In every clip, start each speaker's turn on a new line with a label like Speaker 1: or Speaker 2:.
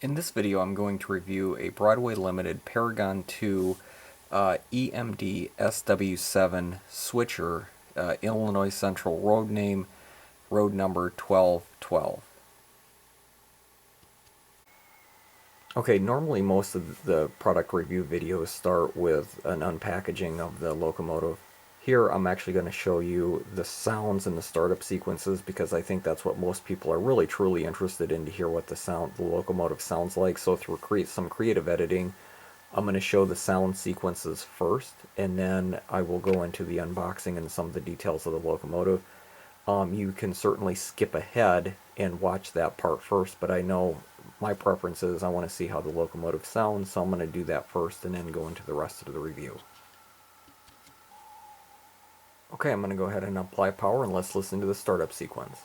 Speaker 1: In this video I'm going to review a Broadway Limited Paragon 2 EMD SW7 switcher, Illinois Central road name, road number 1212. Okay, normally most of the product review videos start with an unpackaging of the locomotive. Here I'm actually going to show you the sounds and the startup sequences because I think that's what most people are really truly interested in, to hear what the locomotive sounds like. So through some creative editing, I'm going to show the sound sequences first, and then I will go into the unboxing and some of the details of the locomotive. You can certainly skip ahead and watch that part first, but I know my preference is I want to see how the locomotive sounds, so I'm going to do that first and then go into the rest of the review. Okay, I'm going to go ahead and apply power and let's listen to the startup sequence.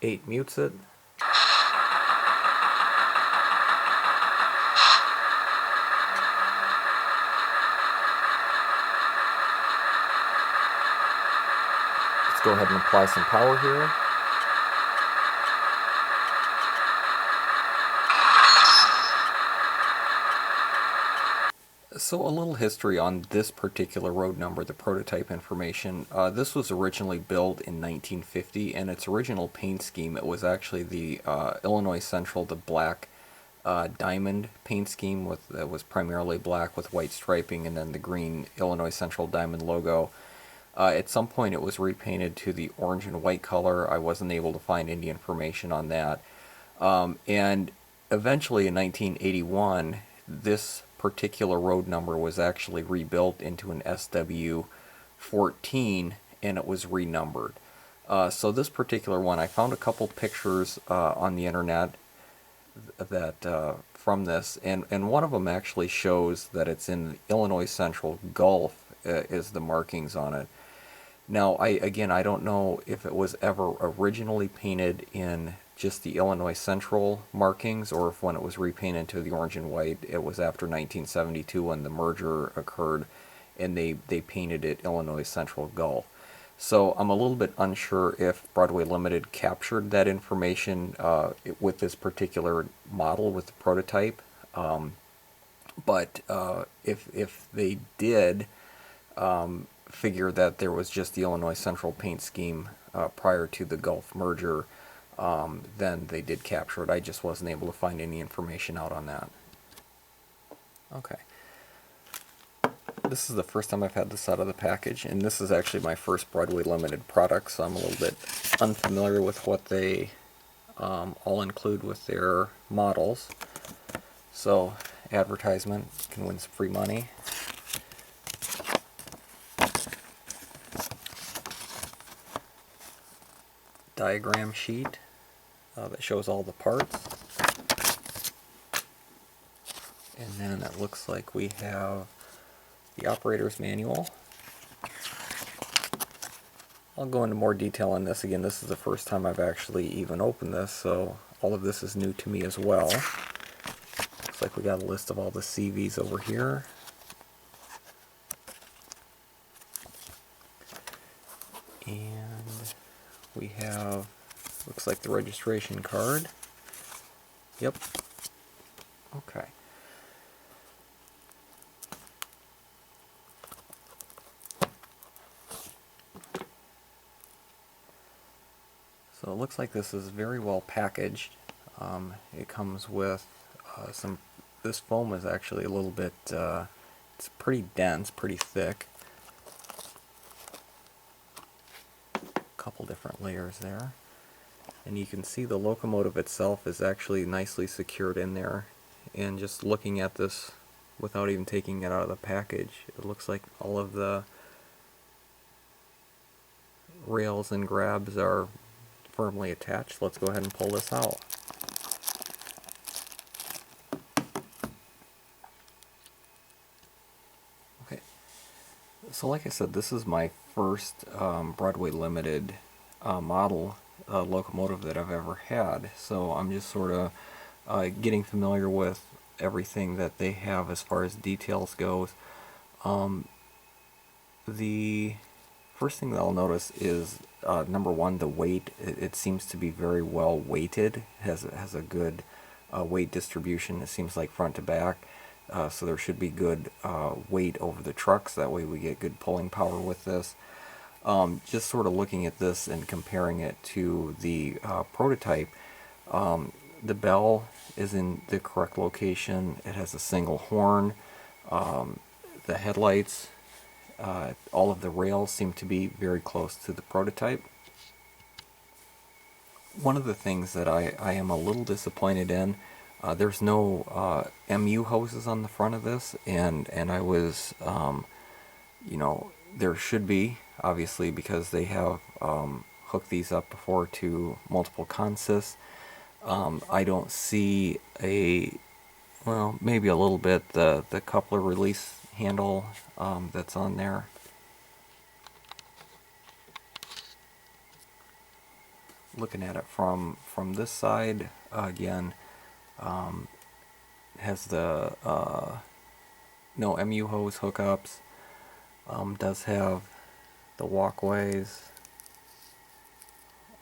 Speaker 1: 8 mutes it. Let's go ahead and apply some power here. So a little history on this particular road number, the prototype information. This was originally built in 1950, and its original paint scheme, it was actually the Illinois Central, the black diamond paint scheme that was primarily black with white striping, and then the green Illinois Central diamond logo. At some point it was repainted to the orange and white color. I wasn't able to find any information on that. And eventually in 1981, this particular road number was actually rebuilt into an SW14 and it was renumbered. So this particular one, I found a couple pictures on the internet that from this, and one of them actually shows that it's in Illinois Central Gulf is the markings on it. Now, I don't know if it was ever originally painted in just the Illinois Central markings, or if when it was repainted to the orange and white, it was after 1972 when the merger occurred, and they painted it Illinois Central Gulf. So I'm a little bit unsure if Broadway Limited captured that information with this particular model, with the prototype. But if they did, figure that there was just the Illinois Central paint scheme prior to the Gulf merger, then they did capture it. I just wasn't able to find any information out on that. Okay. This is the first time I've had this out of the package, and this is actually my first Broadway Limited product, so I'm a little bit unfamiliar with what they all include with their models. So, advertisement, you can win some free money. Diagram sheet that shows all the parts, and then it looks like we have the operator's manual. I'll go into more detail on this. Again, this is the first time I've actually even opened this, so all of this is new to me as well. Looks like we got a list of all the CVs over here. And we have, looks like the registration card. Yep. Okay. So it looks like this is very well packaged. It comes with this foam is actually a little bit, it's pretty dense, pretty thick. A couple different layers there. And you can see the locomotive itself is actually nicely secured in there. And just looking at this without even taking it out of the package, it looks like all of the rails and grabs are firmly attached. Let's go ahead and pull this out. Okay, so like I said, this is my first Broadway Limited model locomotive that I've ever had, so I'm just sort of getting familiar with everything that they have as far as details goes. The first thing that I'll notice is number one, the weight. It seems to be very well weighted. Has a good weight distribution. It seems like front to back. So there should be good weight over the trucks. That way we get good pulling power with this. Just sort of looking at this and comparing it to the prototype, the bell is in the correct location. It has a single horn. The headlights, all of the rails seem to be very close to the prototype. One of the things that I am a little disappointed in, there's no MU hoses on the front of this, and I was, there should be, obviously, because they have hooked these up before to multiple consists. I don't see well, maybe a little bit, the coupler release handle that's on there. Looking at it from this side, again, has the no MU hose hookups. Does have the walkways,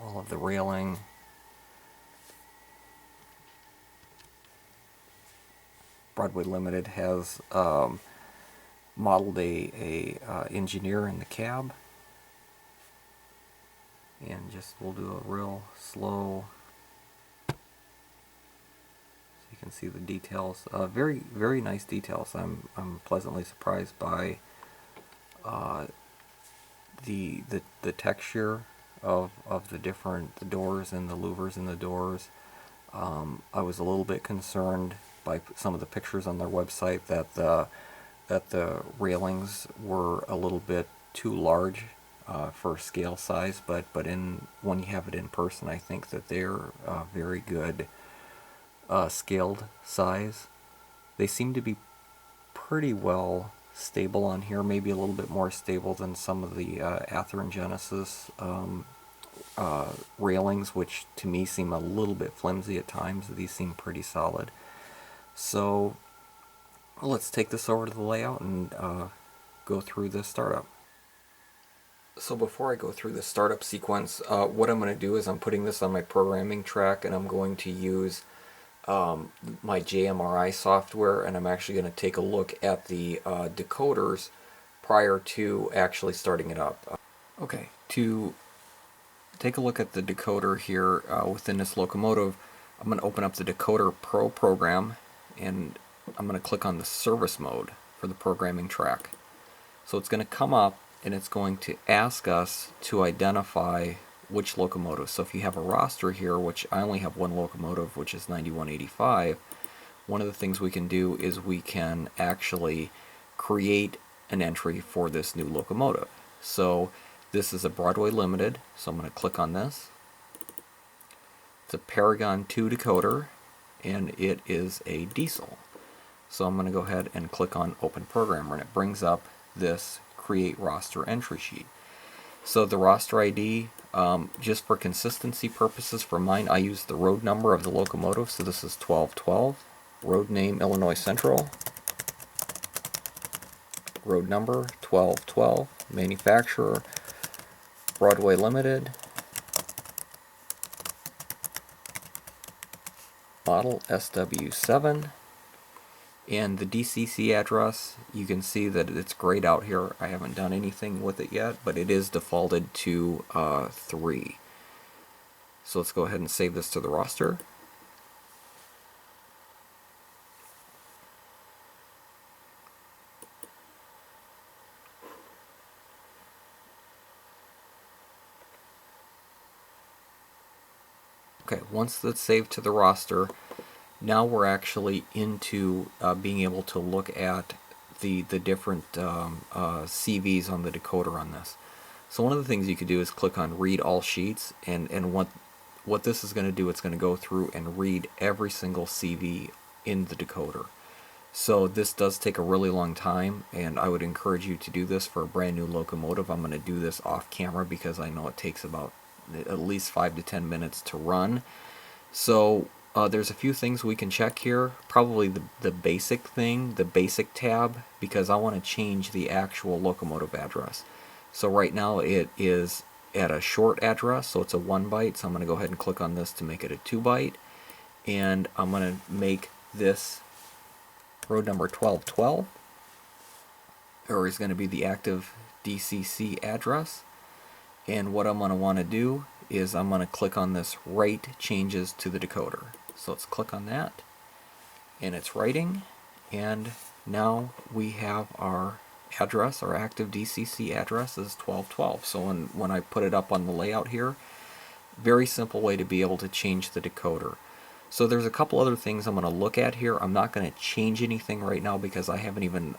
Speaker 1: all of the railing. Broadway Limited has modeled a engineer in the cab, and just we'll do a real slow, so you can see the details. Very nice details. I'm pleasantly surprised by the texture of the doors and the louvers in the doors. I was a little bit concerned by some of the pictures on their website that the railings were a little bit too large for scale size, but when you have it in person, I think that they're very good scaled size. They seem to be pretty well stable on here, maybe a little bit more stable than some of the Ather and Genesis railings, which to me seem a little bit flimsy at times. These seem pretty solid. So let's take this over to the layout and go through the startup. So before I go through the startup sequence, what I'm going to do is I'm putting this on my programming track, and I'm going to use my JMRI software, and I'm actually going to take a look at the decoders prior to actually starting it up. Okay, to take a look at the decoder here within this locomotive, I'm going to open up the Decoder Pro program, and I'm going to click on the service mode for the programming track. So it's going to come up, and it's going to ask us to identify which locomotive. So if you have a roster here, which I only have one locomotive, which is 9185, one of the things we can do is we can actually create an entry for this new locomotive. So this is a Broadway Limited, so I'm going to click on this. It's a Paragon 2 decoder, and it is a diesel. So I'm going to go ahead and click on Open Programmer, and it brings up this Create Roster Entry Sheet. So the roster ID, just for consistency purposes for mine, I use the road number of the locomotive, so this is 1212. Road name Illinois Central. Road number 1212. Manufacturer Broadway Limited. Model SW7. And the DCC address, you can see that it's grayed out here. I haven't done anything with it yet, but it is defaulted to 3. So let's go ahead and save this to the roster. Okay, once that's saved to the roster, now we're actually into being able to look at the different CVs on the decoder on this. So one of the things you could do is click on Read All Sheets, and what this is going to do, it's going to go through and read every single CV in the decoder. So this does take a really long time, and I would encourage you to do this for a brand new locomotive. I'm going to do this off camera because I know it takes about at least 5 to 10 minutes to run. So there's a few things we can check here. Probably the basic thing, the basic tab, because I want to change the actual locomotive address. So right now it is at a short address, so it's a 1 byte. So I'm going to go ahead and click on this to make it a 2 byte. And I'm going to make this road number 1212, or is going to be the active DCC address. And what I'm going to want to do is I'm going to click on this Write Changes to the Decoder. So let's click on that, and it's writing, and now we have our address, our active DCC address is 1212. So when I put it up on the layout here, very simple way to be able to change the decoder. So there's a couple other things I'm going to look at here. I'm not going to change anything right now because I haven't even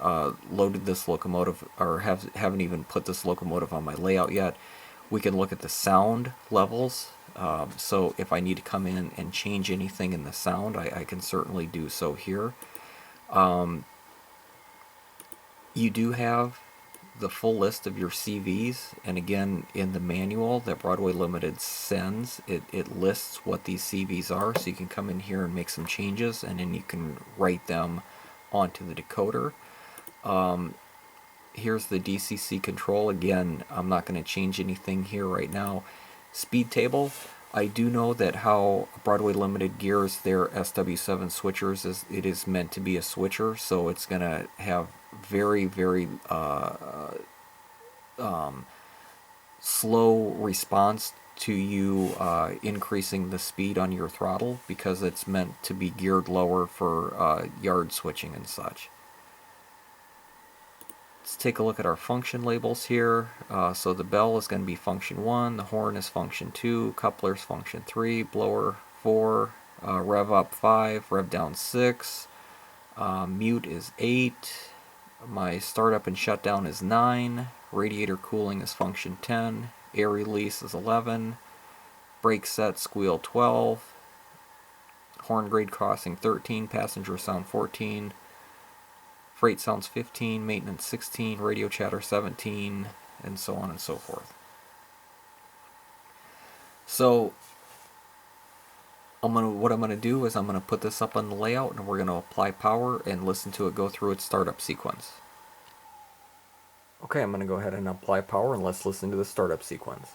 Speaker 1: loaded this locomotive, or haven't even put this locomotive on my layout yet. We can look at the sound levels. So if I need to come in and change anything in the sound, I can certainly do so here. You do have the full list of your CVs, and again, in the manual that Broadway Limited sends, it lists what these CVs are, so you can come in here and make some changes, and then you can write them onto the decoder. Here's the DCC control. Again, I'm not going to change anything here right now. Speed table. I do know that how Broadway Limited gears their SW7 switchers is it is meant to be a switcher, so it's going to have very, very slow response to you increasing the speed on your throttle, because it's meant to be geared lower for yard switching and such. Let's take a look at our function labels here. So the bell is going to be function 1, the horn is function 2, couplers function 3, blower 4, rev up 5, rev down 6, mute is 8, my startup and shutdown is 9, radiator cooling is function 10, air release is 11, brake set squeal 12, horn grade crossing 13, passenger sound 14, freight sounds 15, maintenance 16, radio chatter 17, and so on and so forth. So what I'm going to do is I'm going to put this up on the layout, and we're going to apply power and listen to it go through its startup sequence. Okay, I'm going to go ahead and apply power, and let's listen to the startup sequence.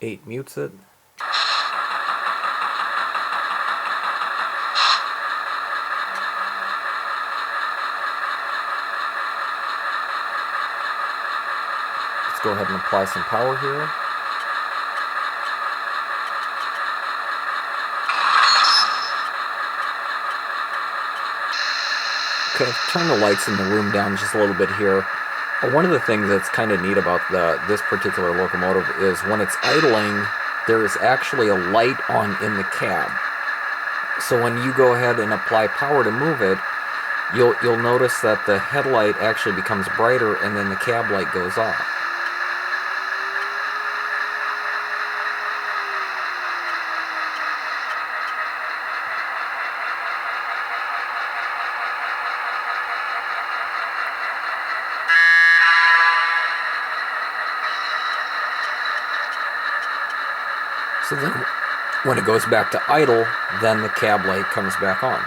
Speaker 1: Eight mutes it. Let's go ahead and apply some power here. turn the lights in the room down just a little bit here. One of the things that's kind of neat about this particular locomotive is when it's idling, there is actually a light on in the cab. So when you go ahead and apply power to move it, you'll notice that the headlight actually becomes brighter and then the cab light goes off. So then when it goes back to idle, then the cab light comes back on.